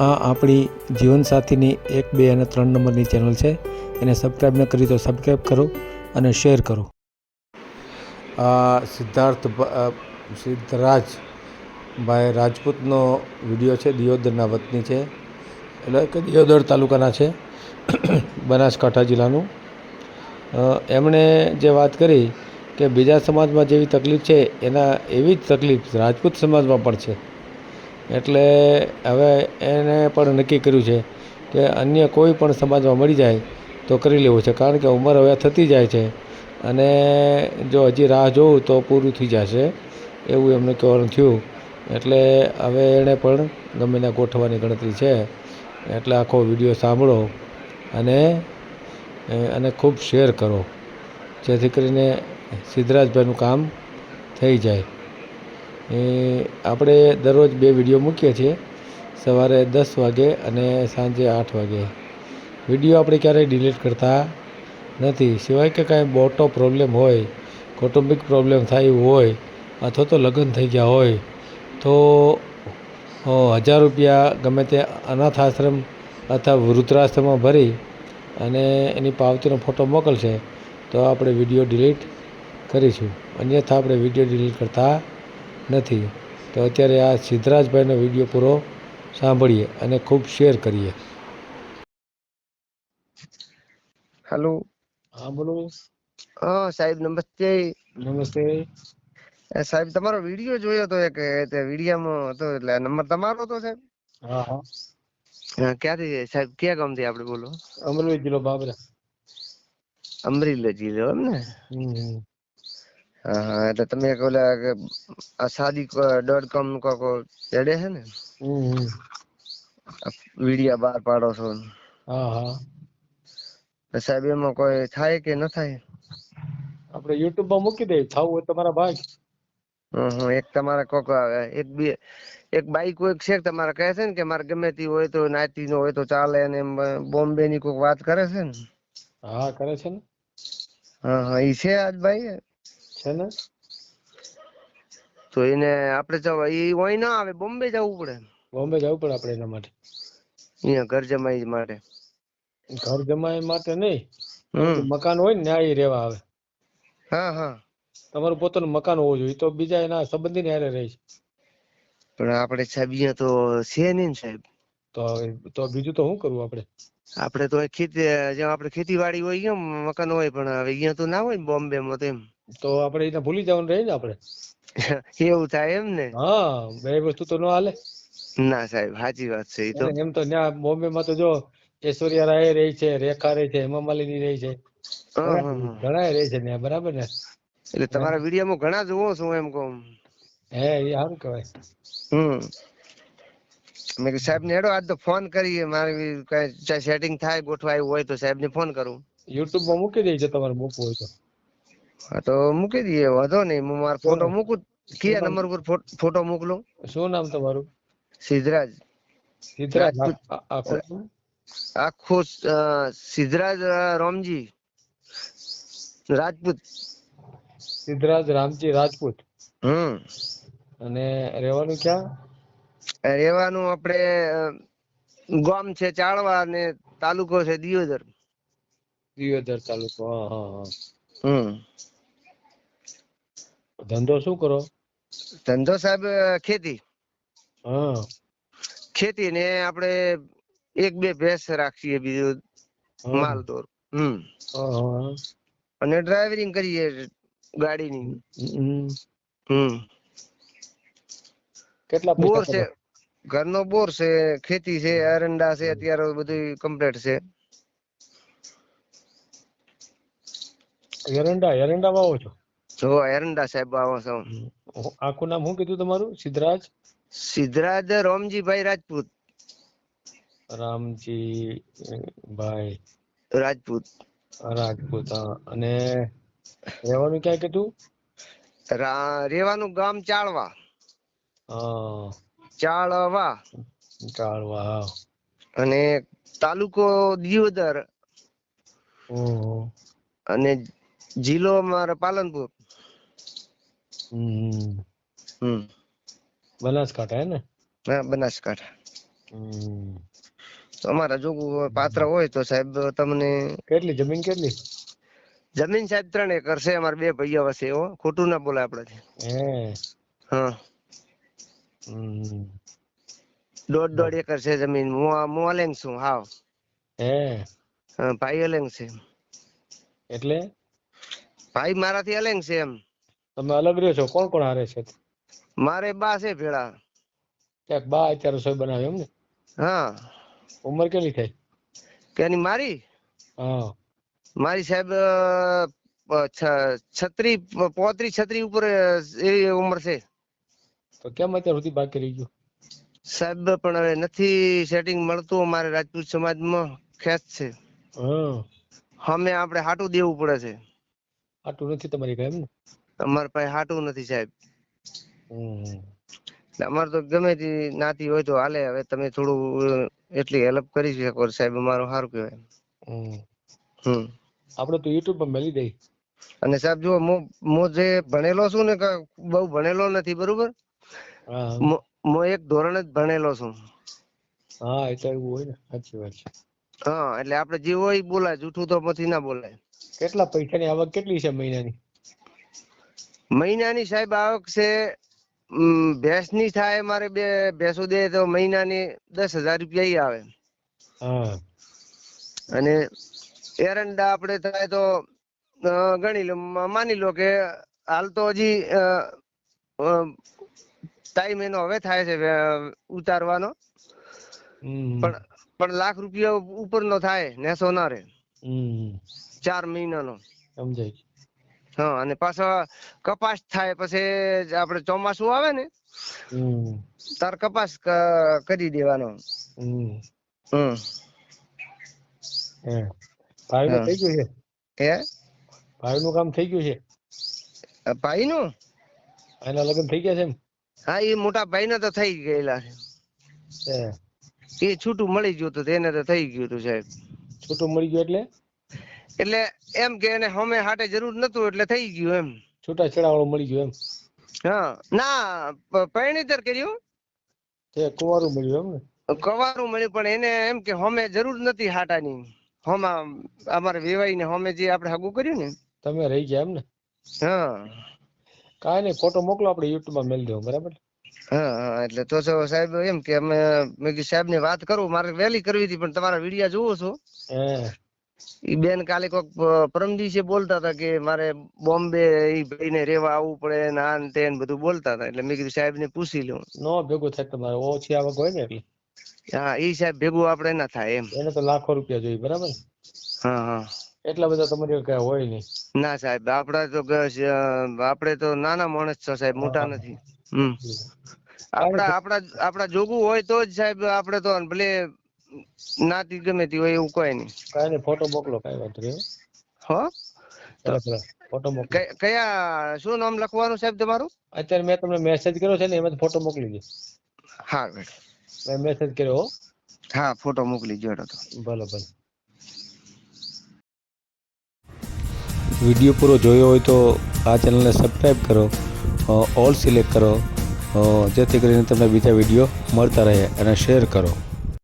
આ આપણી જીવનસાથીની 1, 2 અને 3 નંબરની ચેનલ છે. એને સબસ્ક્રાઈબ ન કરી તો સબસ્ક્રાઈબ કરો અને શેર કરો. આ સિદ્ધરાજભાઈ રાજપૂતનો વિડીયો છે. દિયોદરના વતની છે, એટલે કે દિયોદર તાલુકાના છે, બનાસકાંઠા જિલ્લાનું. એમણે જે વાત કરી કે બીજા સમાજમાં જેવી તકલીફ છે એના એવી જ તકલીફ રાજપૂત સમાજમાં પણ છે. એટલે હવે એને પણ નક્કી કર્યું છે કે અન્ય કોઈ પણ સમાજમાં મળી જાય તો કરી લેવું છે, કારણ કે ઉંમર હવે થતી જાય છે અને જો હજી રાહ જોઉં તો પૂરું થઈ જશે એવું એમને કહેવાનું થયું. એટલે હવે એણે પણ ગમે ત્યાં ગોઠવવાની ગણતરી છે. એટલે આખો વિડીયો સાંભળો અને ખૂબ શેર કરો, જેથી કરીને સિદ્ધરાજભાઈનું કામ થઈ જાય. આપણે દરરોજ 2 વિડીયો મૂકીએ છીએ, સવારે 10 વાગે અને સાંજે 8 વાગે. વિડીયો આપણે ક્યારેય ડિલીટ કરતા નથી, સિવાય કે કાંઈ મોટો પ્રોબ્લેમ હોય, કૌટુંબિક પ્રોબ્લેમ થાય એવું હોય, અથવા તો લગ્ન થઈ ગયા હોય તો 1000 રૂપિયા ગમે તે અનાથ આશ્રમ અથવા વૃદ્ધાશ્રમમાં ભરી અને એની પાવતીનો ફોટો મોકલશે તો આપણે વિડીયો ડિલીટ કરીશું, અન્યથા આપણે વિડીયો ડિલીટ કરતા નથી. તો અત્યારે આ સિદ્ધરાજભાઈનો વિડીયો પૂરો સાંભળીએ અને ખૂબ શેર કરીએ. હેલો. હા બોલો. હા સાહેબ, નમસ્તે. નમસ્તે. સાહેબ, તમારો વિડીયો જોયો તો એક વિડીયામાં હતો, એટલે નંબર તમારો તો સાહેબ? હા હા. ક્યાંથી સાહેબ, ક્યાં ગામથી આપણે બોલો? અમરેલી જિલ્લો બાબરા. અમરેલી જિલ્લો એમ ને? હા, એટલે તમે ઓલા શાદી.com ચડે છે ને વિડીયા બહાર પાડો છો? હા હા. સાહેબ, એમાં કોઈ થાય કે ન થાય? આપણે યુટ્યુબમાં મૂકી દઈએ, થાવું હોય તમારા ભાઈ. એક તમારા કોક એક બાઈક કોઈ છે તમારે કહે છે ને કે મારે ગમે તે હોય તો નાતી નો હોય તો ચાલે, અને બોમ્બે ની કોઈક વાત કરે છે ને? હા, કરે છે ને. હા, ઈ છે આજ ભાઈ છે ને. તો એને આપણે એ હોય ના આવે, બોમ્બે જવું પડે? બોમ્બે જવું પડે આપણે એના માટે. અહીંયા ઘર જમાઈ માટે? ઘર જમાઈ માટે નહીં, એનું મકાન હોય ને ત્યાં રહેવા આવે. હા હા. તમારું પોતાનું મકાન હોવું જોઈએ, તો બીજા એના સંબંધી ને હારે રહે છે. પણ આપણે સાહેબ અહીંયા તો છે નહીં ને સાહેબ. તો બીજું તો શું કરવું આપણે? આપણે તો જેમ આપણે ખેતીવાડી હોય એમ મકાન હોય, પણ હવે અહીંયા તો ના હોય ને બોમ્બે માં તો. એમ તો આપણે એને ભૂલી જવાનું રહે ને આપણે. એવું થાય એમ ને? હા, બે વસ્તુ તો ન હાલે. ના સાહેબ, સાચી વાત છે એ તો. એમ તો ત્યાં બોમ્બે માં તો જો ઐશ્વર્યા રાય રહી છે, રેખા રહી છે, હેમા માલિની રહી છે, ઘણા રહે છે ત્યાં, બરાબર ને? એટલે તમારા વિડીયોમાં ઘણા જોવો છું એમ કહું. હે, એ સારું કહેવાય. મેં સાહેબ ને હેડો આજ તો ફોન કરીએ, મારી કઈ સેટિંગ થાય ગોઠવાયું હોય તો સાહેબ ને ફોન કરું. યુટ્યુબ માં મૂકી દેજો તમારે મૂકવું હોય તો. હા, તો મૂકી દઈએ, વાંધો નહીં. હું મારો ફોટો મૂકું. કયા નંબર ઉપર ફોટો મોકલું? શું નામ તમારું? સિદ્ધરાજ સિદ્ધરાજ. રાજપૂત. આખું સિદ્ધરાજ રામજી રાજપૂત. સિદ્ધરાજ રામજી રાજપૂત. અને રહેવાનું ક્યાં? રહેવાનું આપણે ગામ છે ચાળવા અને તાલુકો છે દિયોદર. દિયોદર તાલુકો. હા હા. ધંધો શું કરો? ધંધો સાહેબ ખેતી. હા. ખેતી ને આપણે 1-2 ભેંસ રાખીએ, બીજું માલ દોર. અને ડ્રાઈવરિંગ કરીએ ગાડીની. કેટલા પૈસા બોર છે, કમાય? ઘરનો બોર છે, ખેતી છે, એરંડા છે, અત્યારે બધું કમ્પ્લીટ છે. એરંડા વાવો છો? જો એરંડા સાહેબ વાવો છો. આખું નામ શું કીધું તમારું? સિદ્ધરાજ? સિદ્ધરાજ રામજીભાઈ રાજપૂત. રામજીભાઈ રાજપૂત. રાજપૂત. અને રહેવાનું ક્યાં કીધું? રહેવાનું ગામ ચાળવા. ચાળવા. ચાળવા. અને તાલુકો દિયોદર. અને જિલ્લો અમારો પાલનપુર. બનાસકાંઠા હે ને? હા, બનાસકાંઠા. હમ. અમારા જોગું પાત્ર હોય તો સાહેબ તમને કેટલી જમીન કેટલી? જમીન સાહેબ 3 એકર છે, અમારે 2 ભાઈઓ વસે. હો, ખોટું ના બોલાય આપડે. હે. હા. હમ. 1.5 એકર છે જમીન. હું અલેંગ છું. હાવ. હે. હા, ભાઈ અલેંગ છે. એટલે ભાઈ મારાથી અલેંગ છે એમ. તમે અલગ રહ્યો છો? કોણ કોણ હારે છે? મારે બા છે ભેળા. ક્યાંક બા અત્યારે રસોઈ બનાવે એમ ને? હા. ઉંમર કેટલી થઈ? કેની મારી? હા. મારી સાહેબ 35 ઉપર એવી ઉંમર છે. તો કેમ અત્યાર સુધી બાકી રહી ગયું? સાહેબ પણ હવે નથી સેટિંગ મળતું. અમારે રાજપૂત સમાજમાં ખેંચ છે. હા. અમે આપણે હાટું દેવું પડે છે. આટલું નથી તમારી પાસે એમ ને? અમારે પાસે હાટું નથી સાહેબ. હમ. અમારે તો ગમે તે નાતી હોય તો હાલે. હવે તમે થોડું એટલી હેલ્પ કરી શકો સાહેબ, અમારું સારું કહેવાય. હમ. આપડે તો યુટ્યુબ પર મેલી દઈ. અને સાહેબ જો હું જે ભણેલો છું ને, બહુ ભણેલો નથી, બરોબર? હા. હું 1 ધોરણ જ ભણેલો છું. હા, એ તો એવું હોય ને. સાચી વાત છે. હા, એટલે આપડે જે હોય બોલાય, જૂઠું તો પછી ના બોલાય. કેટલા પૈસાની આવક કેટલી છે મહિનાની? મહિનાની સાહેબ આવક છે, ભેંસની થાય મારે 2 ભેંસો દે તો મહિનાની 10,000 રૂપિયા આવે. હા. અને એરંડા આપડે થાય તો ગણી લો, માની લો કે હાલ તો હજી ટાઈમ એનો હવે થાય છે ઉતારવાનો. હમ. પણ લાખ રૂપિયા ઉપર નો થાય, નેસો ના રે. હમ. 4 મહિનાનો. સમજાય. હા, અને પાછો કપાસ થાય પછી આપડે ચોમાસું આવે ને હમ. તાર કપાસ કરી દેવાનો. હમ. હમ. હે ભાઈ નું હા. થઈ ગયું છે? હે? ભાઈ નું કામ થઈ ગયું છે? ભાઈ નું? એના લગ્ન થઈ ગયા છે એમ? હા, એ મોટા ભાઈ ના તો થઈ ગયેલા છે. હે. એ છૂટું મળી ગયું હતું, એને તો થઈ ગયું હતું સાહેબ. છૂટું મળી ગયું એટલે? એટલે એમ કે એને હમે હાટે જરૂર નતું એટલે થઈ ગયું એમ. છૂટા છેડા વાળું મળી ગયું એમ? હા, ના પરણીતર કર્યું. તે કુંવારું મળ્યું એમ ને? કવારું મળ્યું, પણ એને એમ કે હમે જરૂર નથી હાટાની. હોમાં અમારે વેવાઈ ને હોમે જે આપડે હગું કર્યું ને. તમે રહી ગયા એમ ને? હા. કાઈ નઈ, ફોટો મોકલો, આપડે યુટ્યુબ માં મેલી દઉં, બરાબર? હા, એટલે તો સાહેબ એમ કે અમે સાહેબ ની વાત કરું, મારે વહેલી કરવી હતી, પણ તમારા વિડિયા જોવો છો. હે. ઈ બેન કાલે કોક પરમ દિવસે બોલતા હતા કે મારે બોમ્બે ઈ ભાઈ ને રેવા આવવું પડે ને, આ ને તે બધું બોલતા હતા, એટલે મેં કીધું સાહેબ ને પૂછી લઉં. ન ભેગું થાય તમારે ઓછી આવક હોય ને એટલે. હા, ઈ સાહેબ ભેગું આપડે ના થાય એમ. એને તો લાખો રૂપિયા જોઈએ, બરાબર ને? હા, હા. એટલા બધા તમારી કઈ હોય નઈ. ના સાહેબ, આપડે તો નાના માણસ છો સાહેબ, મોટા હા. નથી. હમ. કાંઈ નઈ, આપડા જોગું હોય તો જ સાહેબ આપડે તો ભલે નાતી ગમે તે હોય એવું કોઈ નઈ. કાઈ નઈ, ફોટો મોકલો, કઈ વાંધો નહી. હો તો ભલે ફોટો મોકલો. કયા શું નામ લખવાનું સાહેબ તમારું? અત્યારે મેં તમને મેસેજ કર્યો છે ને, એમાં ફોટો મોકલી દે. હા, મેં મેસેજ કર્યો હો. હા, ફોટો મોકલી જો તો. ભલે ભલે. વિડીયો પૂરો જોયો હોય તો આ ચેનલને સબસ્ક્રાઈબ કરો, ઓલ સિલેક્ટ કરો, જેથી કરીને તમને બીજા વિડીયો મળતા રહે, અને શેર કરો.